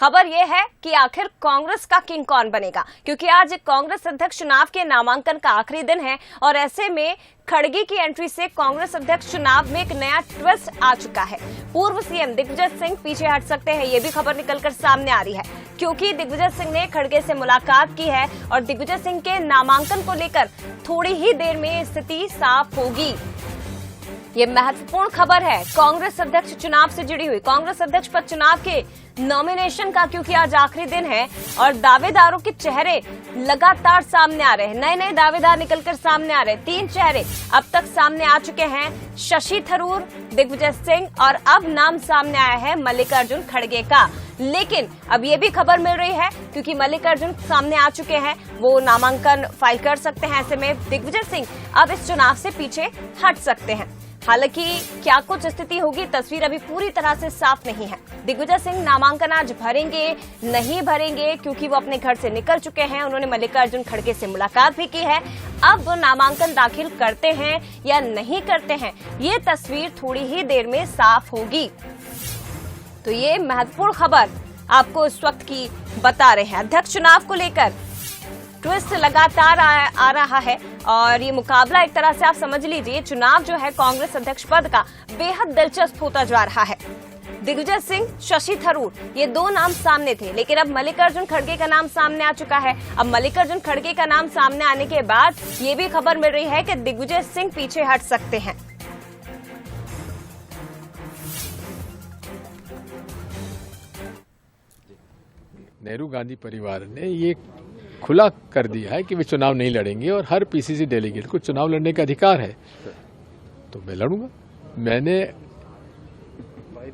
खबर यह है कि आखिर कांग्रेस का किंग कौन बनेगा, क्योंकि आज कांग्रेस अध्यक्ष चुनाव के नामांकन का आखिरी दिन है और ऐसे में खड़गे की एंट्री से कांग्रेस अध्यक्ष चुनाव में एक नया ट्विस्ट आ चुका है। पूर्व सीएम दिग्विजय सिंह पीछे हट सकते हैं, ये भी खबर निकलकर सामने आ रही है, क्योंकि दिग्विजय सिंह ने खड़गे से मुलाकात की है और दिग्विजय सिंह के नामांकन को लेकर थोड़ी ही देर में स्थिति साफ होगी। ये महत्वपूर्ण खबर है कांग्रेस अध्यक्ष चुनाव से जुड़ी हुई, कांग्रेस अध्यक्ष पद चुनाव के नॉमिनेशन का, क्योंकि आज आखिरी दिन है और दावेदारों के चेहरे लगातार सामने आ रहे हैं। नए नए दावेदार निकलकर सामने आ रहे हैं। 3 चेहरे अब तक सामने आ चुके हैं, शशि थरूर, दिग्विजय सिंह और अब नाम सामने आया है मल्लिकार्जुन खड़गे का। लेकिन अब ये भी खबर मिल रही है, क्योंकि मल्लिकार्जुन सामने आ चुके हैं, वो नामांकन फाइल कर सकते हैं। ऐसे में दिग्विजय सिंह अब इस चुनाव से पीछे हट सकते हैं। हालांकि क्या कुछ स्थिति होगी, तस्वीर अभी पूरी तरह से साफ नहीं है। दिग्विजय सिंह नामांकन आज भरेंगे नहीं भरेंगे, क्योंकि वो अपने घर से निकल चुके हैं। उन्होंने मल्लिकार्जुन खड़गे से मुलाकात भी की है। अब वो नामांकन दाखिल करते हैं या नहीं करते हैं, ये तस्वीर थोड़ी ही देर में साफ होगी। तो ये महत्वपूर्ण खबर आपको इस वक्त की बता रहे हैं। अध्यक्ष चुनाव को लेकर ट्विस्ट लगातार आ रहा है और ये मुकाबला एक तरह से आप समझ लीजिए, चुनाव जो है कांग्रेस अध्यक्ष पद का बेहद दिलचस्प होता जा रहा है। दिग्विजय सिंह, शशि थरूर, ये 2 नाम सामने थे, लेकिन अब मल्लिकार्जुन खड़गे का नाम सामने आ चुका है। अब मल्लिकार्जुन खड़गे का नाम सामने आने के बाद ये भी खबर मिल रही है कि दिग्विजय सिंह पीछे हट सकते हैं। नेहरू गांधी परिवार ने ये खुला कर दिया है कि वे चुनाव नहीं लड़ेंगे और हर पीसीसी डेलीगेट को चुनाव लड़ने का अधिकार है, तो मैं लड़ूंगा। मैंने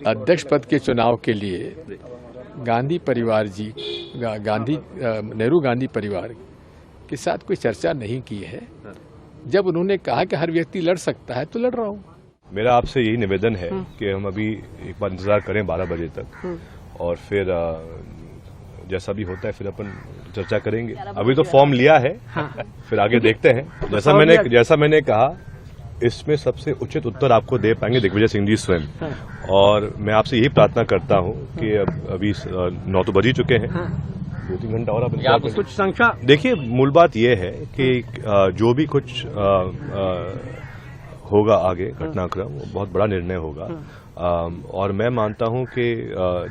अध्यक्ष पद के चुनाव के लिए गांधी परिवार जी, नेहरू गांधी परिवार के साथ कोई चर्चा नहीं की है। जब उन्होंने कहा कि हर व्यक्ति लड़ सकता है तो लड़ रहा हूं। मेरा आपसे यही निवेदन है कि हम अभी एक बार इंतजार करें 12 बजे तक और फिर जैसा भी होता है फिर अपन चर्चा करेंगे। अभी तो फॉर्म लिया है, फिर आगे देखते हैं। जैसा मैंने कहा, इसमें सबसे उचित उत्तर आपको दे पाएंगे दिग्विजय सिंह जी स्वयं। और मैं आपसे यही प्रार्थना करता हूं कि अभी 9 तो बज ही चुके हैं, 2-3 घंटा और आप कुछ संख्या देखिए। मूल बात यह है कि जो भी कुछ होगा आगे घटनाक्रम, वो बहुत बड़ा निर्णय होगा। और मैं मानता हूं कि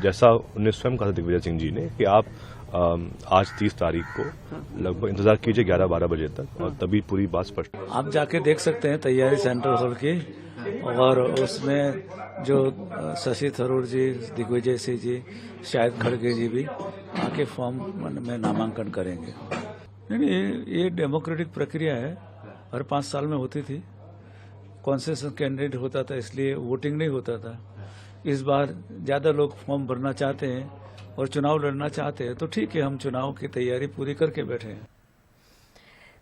जैसा उन्होंने स्वयं कहा था दिग्विजय सिंह जी ने कि आप आज 30 तारीख को लगभग इंतजार कीजिए 11-12 बजे तक, और तभी पूरी बात स्पष्ट। आप जाके देख सकते हैं तैयारी सेंटर हॉल की, और उसमें जो शशि थरूर जी, दिग्विजय सिंह जी, शायद खड़गे जी भी आके फॉर्म में नामांकन करेंगे। नहीं, ये डेमोक्रेटिक प्रक्रिया है, हर 5 साल में होती थी। कॉन्सेशन कैंडिडेट होता था, इसलिए वोटिंग नहीं होता था। इस बार ज्यादा लोग फॉर्म भरना चाहते हैं और चुनाव लड़ना चाहते हैं, तो ठीक है, हम चुनाव की तैयारी पूरी करके बैठे हैं।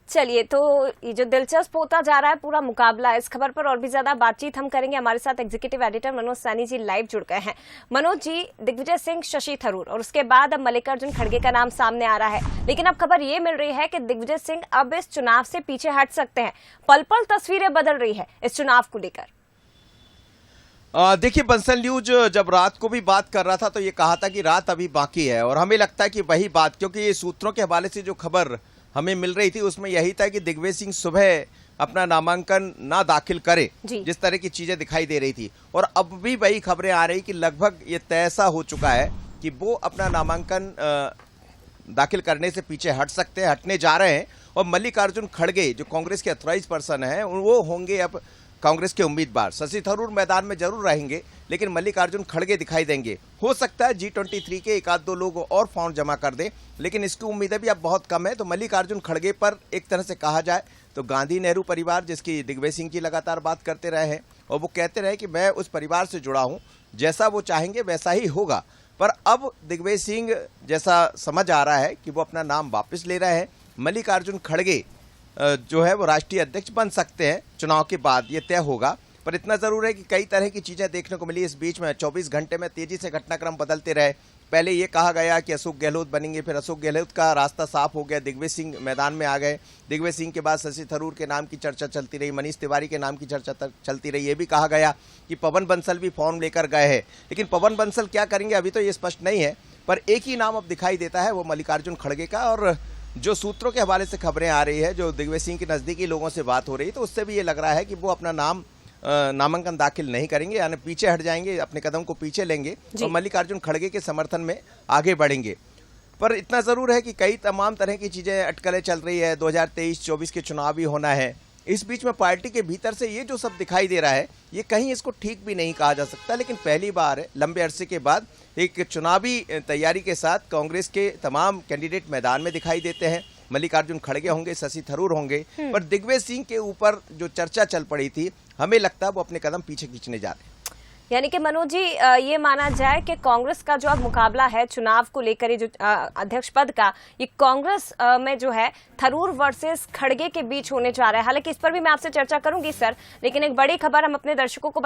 चलिए, तो ये जो दिलचस्प होता जा रहा है पूरा मुकाबला, इस खबर पर और भी ज्यादा बातचीत हम करेंगे। हमारे साथ executive editor Manoj Saini ji live जुड़ गए हैं। मनोज जी, दिग्विजय सिंह, शशि थरूर और उसके बाद अब मल्लिकार्जुन खड़गे का नाम सामने आ रहा है, लेकिन अब खबर ये मिल रही है कि दिग्विजय सिंह अब इस चुनाव से पीछे हट सकते हैं। पल पल तस्वीरें बदल रही है इस चुनाव को लेकर। देखिए, बंसल न्यूज जब रात को भी बात कर रहा था तो ये कहा था कि रात अभी बाकी है, और हमें लगता है कि वही बात, क्योंकि ये सूत्रों के हवाले से जो खबर हमें मिल रही थी उसमें यही था कि दिग्विजय सिंह सुबह अपना नामांकन ना दाखिल करे, जिस तरह की चीजें दिखाई दे रही थी। और अब भी वही खबरें आ रही कि लगभग ये तय सा हो चुका है कि वो अपना नामांकन दाखिल करने से पीछे हटने जा रहे हैं। और मल्लिकार्जुन खड़गे जो कांग्रेस के ऑथराइज पर्सन हैं, वो होंगे अब कांग्रेस के उम्मीदवार। शशि थरूर मैदान में जरूर रहेंगे, लेकिन मल्लिकार्जुन खड़गे दिखाई देंगे। हो सकता है G23 के 1-2 लोग और फॉर्म जमा कर दें, लेकिन इसकी उम्मीदें भी अब बहुत कम है। तो मल्लिकार्जुन खड़गे पर एक तरह से कहा जाए तो गांधी नेहरू परिवार, जिसकी दिग्विजय सिंह जी लगातार बात करते रहे हैं, और वो कहते रहे कि मैं उस परिवार से जुड़ा हूं, जैसा वो चाहेंगे वैसा ही होगा। पर अब दिग्विजय सिंह, जैसा समझ आ रहा है कि वो अपना नाम वापस ले रहे हैं। मल्लिकार्जुन खड़गे जो है वो राष्ट्रीय अध्यक्ष बन सकते हैं चुनाव के बाद, ये तय होगा। पर इतना जरूर है कि कई तरह की चीजें देखने को मिली इस बीच में। 24 घंटे में तेजी से घटनाक्रम बदलते रहे। पहले ये कहा गया कि अशोक गहलोत बनेंगे, फिर अशोक गहलोत का रास्ता साफ हो गया, दिग्विजय सिंह मैदान में आ गए। दिग्विजय सिंह के बाद शशि थरूर के नाम की चर्चा चलती रही, मनीष तिवारी के नाम की चर्चा चलती रही। ये भी कहा गया कि पवन बंसल भी फॉर्म लेकर गए हैं, लेकिन पवन बंसल क्या करेंगे अभी तो ये स्पष्ट नहीं है। पर एक ही नाम अब दिखाई देता है, वो मल्लिकार्जुन खड़गे का। और जो सूत्रों के हवाले से खबरें आ रही है, जो दिग्विजय सिंह के नजदीकी लोगों से बात हो रही है, तो उससे भी ये लग रहा है कि वो अपना नामांकन दाखिल नहीं करेंगे, यानी पीछे हट जाएंगे, अपने कदम को पीछे लेंगे और मल्लिकार्जुन खड़गे के समर्थन में आगे बढ़ेंगे। पर इतना जरूर है कि कई तमाम तरह की चीजें अटकलें चल रही है, 2023-24 के चुनाव भी होना है। इस बीच में पार्टी के भीतर से ये जो सब दिखाई दे रहा है, ये कहीं इसको ठीक भी नहीं कहा जा सकता, लेकिन पहली बार है लंबे अरसे के बाद एक चुनावी तैयारी के साथ कांग्रेस के तमाम कैंडिडेट मैदान में दिखाई देते हैं। मल्लिकार्जुन खड़गे होंगे, शशि थरूर होंगे, पर दिग्विजय सिंह के ऊपर जो चर्चा चल पड़ी थी, हमें लगता है वो अपने कदम पीछे खींचने जा रहे हैं। यानी कि मनोज जी, ये माना जाए कि कांग्रेस का जो अब मुकाबला है चुनाव को लेकर, ये जो अध्यक्ष पद का, ये कांग्रेस में जो है थरूर वर्सेस खड़गे के बीच होने जा रहा है। हालांकि इस पर भी मैं आपसे चर्चा करूंगी सर, लेकिन एक बड़ी खबर हम अपने दर्शकों को